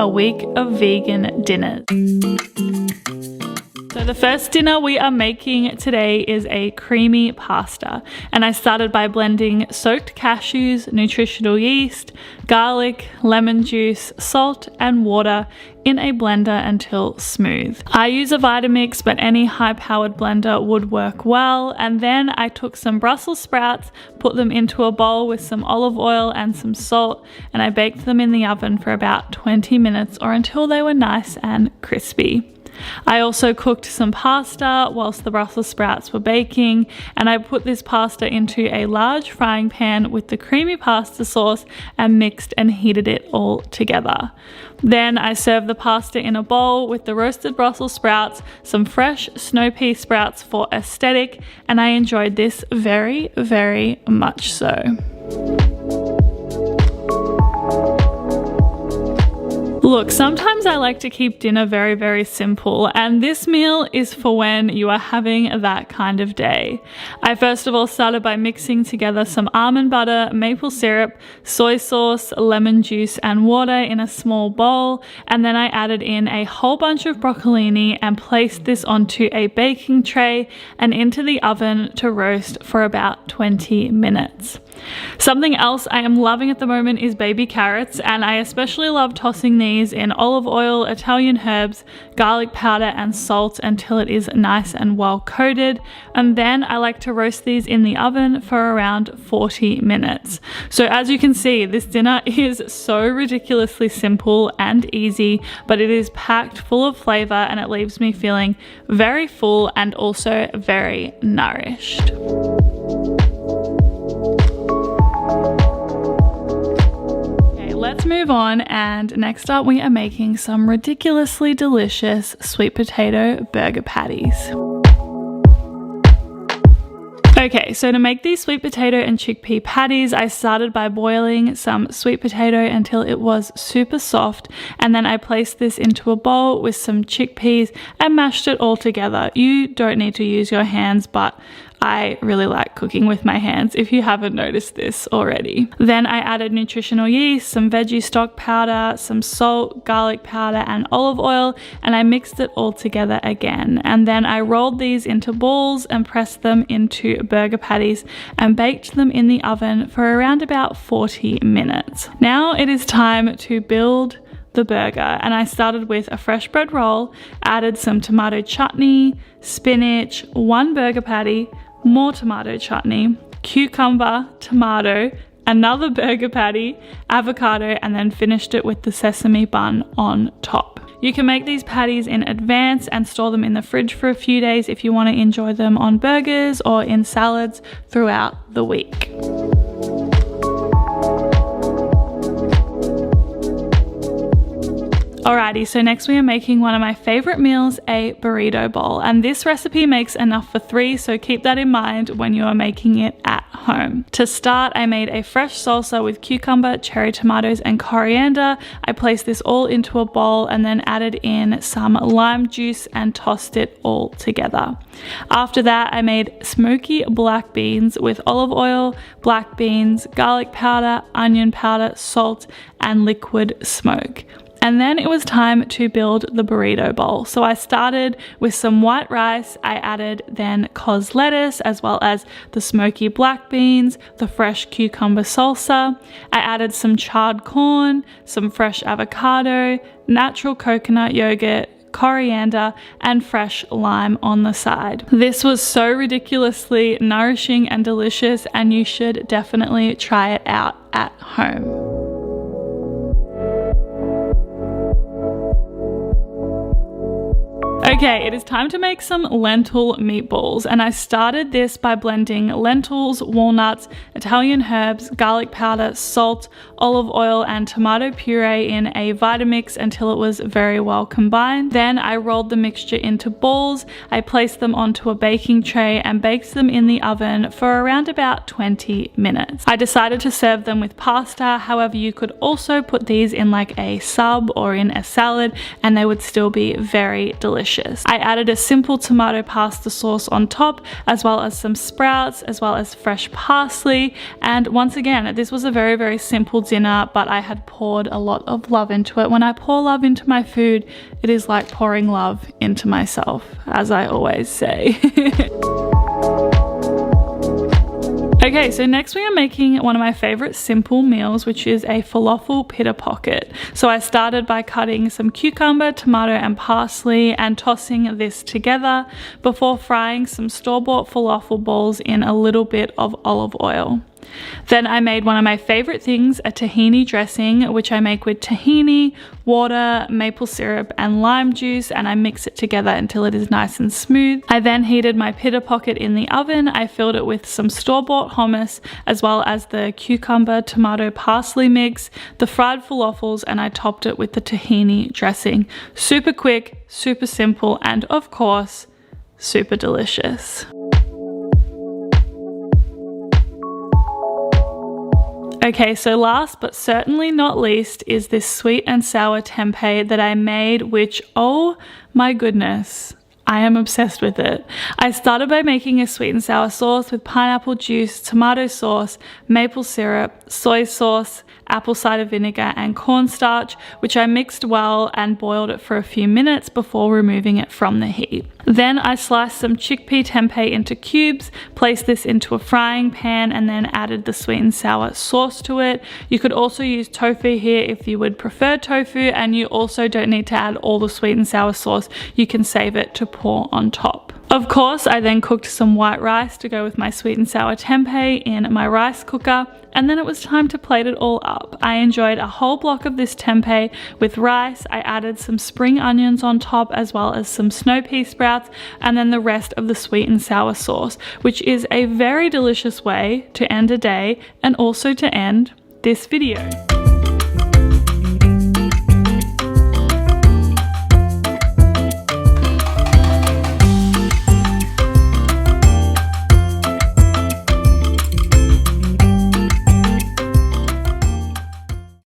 a week of vegan dinners. So the first dinner we are making today is a creamy pasta, and I started by blending soaked cashews, nutritional yeast, garlic, lemon juice, salt and water in a blender until smooth. I use a Vitamix, but any high-powered blender would work well. And then I took some Brussels sprouts, put them into a bowl with some olive oil and some salt, and I baked them in the oven for about 20 minutes or until they were nice and crispy. I also cooked some pasta whilst the Brussels sprouts were baking, and I put this pasta into a large frying pan with the creamy pasta sauce and mixed and heated it all together. Then I served the pasta in a bowl with the roasted Brussels sprouts, some fresh snow pea sprouts for aesthetic, and I enjoyed this very, very much so. Look, sometimes I like to keep dinner very, very simple, and this meal is for when you are having that kind of day. I first of all started by mixing together some almond butter, maple syrup, soy sauce, lemon juice, and water in a small bowl, and then I added in a whole bunch of broccolini and placed this onto a baking tray and into the oven to roast for about 20 minutes. Something else I am loving at the moment is baby carrots, and I especially love tossing these in olive oil, Italian herbs, garlic powder and salt until it is nice and well coated, and then I like to roast these in the oven for around 40 minutes. So as you can see, this dinner is so ridiculously simple and easy, but it is packed full of flavor and it leaves me feeling very full and also very nourished. Let's move on, and next up we are making some ridiculously delicious sweet potato burger patties. Okay, so to make these sweet potato and chickpea patties, I started by boiling some sweet potato until it was super soft, and then I placed this into a bowl with some chickpeas and mashed it all together. You don't need to use your hands, but I really like cooking with my hands if you haven't noticed this already. Then I added nutritional yeast, some veggie stock powder, some salt, garlic powder and olive oil, and I mixed it all together again. And then I rolled these into balls and pressed them into burger patties and baked them in the oven for around about 40 minutes. Now it is time to build the burger, and I started with a fresh bread roll, added some tomato chutney, spinach, one burger patty, more tomato chutney, cucumber, tomato, another burger patty, avocado, and then finished it with the sesame bun on top. You can make these patties in advance and store them in the fridge for a few days if you want to enjoy them on burgers or in salads throughout the week. Alrighty, so next we are making one of my favorite meals, a burrito bowl, and this recipe makes enough for 3, so keep that in mind when you are making it at home. To start, I made a fresh salsa with cucumber, cherry tomatoes and coriander. I placed this all into a bowl and then added in some lime juice and tossed it all together. After that, I made smoky black beans with olive oil, black beans, garlic powder, onion powder, salt and liquid smoke. And then it was time to build the burrito bowl. So I started with some white rice. I added then cos lettuce as well as the smoky black beans, the fresh cucumber salsa. I added some charred corn, some fresh avocado, natural coconut yogurt, coriander and fresh lime on the side. This was so ridiculously nourishing and delicious, and you should definitely try it out at home. Okay, it is time to make some lentil meatballs, and I started this by blending lentils, walnuts, Italian herbs, garlic powder, salt, olive oil and tomato puree in a Vitamix until it was very well combined. Then I rolled the mixture into balls. I placed them onto a baking tray and baked them in the oven for around about 20 minutes. I decided to serve them with pasta, however you could also put these in like a sub or in a salad and they would still be very delicious. delicious. I added a simple tomato pasta sauce on top, as well as some sprouts, as well as fresh parsley. And once again, this was a very, very simple dinner, but I had poured a lot of love into it. When I pour love into my food, it is like pouring love into myself, as I always say. Okay, so next we are making one of my favorite simple meals, which is a falafel pita pocket. So I started by cutting some cucumber, tomato and parsley and tossing this together before frying some store-bought falafel balls in a little bit of olive oil. Then I made one of my favorite things, a tahini dressing, which I make with tahini, water, maple syrup and lime juice, and I mix it together until it is nice and smooth. I then heated my pita pocket in the oven. I filled it with some store-bought hummus, as well as the cucumber, tomato, parsley mix, the fried falafels, and I topped it with the tahini dressing. Super quick, super simple, and of course, super delicious. Okay, so last but certainly not least is this sweet and sour tempeh that I made, which, oh my goodness, I am obsessed with it. I started by making a sweet and sour sauce with pineapple juice, tomato sauce, maple syrup, soy sauce, apple cider vinegar and cornstarch, which I mixed well and boiled it for a few minutes before removing it from the heat. Then I sliced some chickpea tempeh into cubes, placed this into a frying pan, and then added the sweet and sour sauce to it. You could also use tofu here if you would prefer tofu, and you also don't need to add all the sweet and sour sauce. You can save it to pour on top. Of course, I then cooked some white rice to go with my sweet and sour tempeh in my rice cooker, and then it was time to plate it all up. I enjoyed a whole block of this tempeh with rice. I added some spring onions on top, as well as some snow pea sprouts, and then the rest of the sweet and sour sauce, which is a very delicious way to end a day and also to end this video.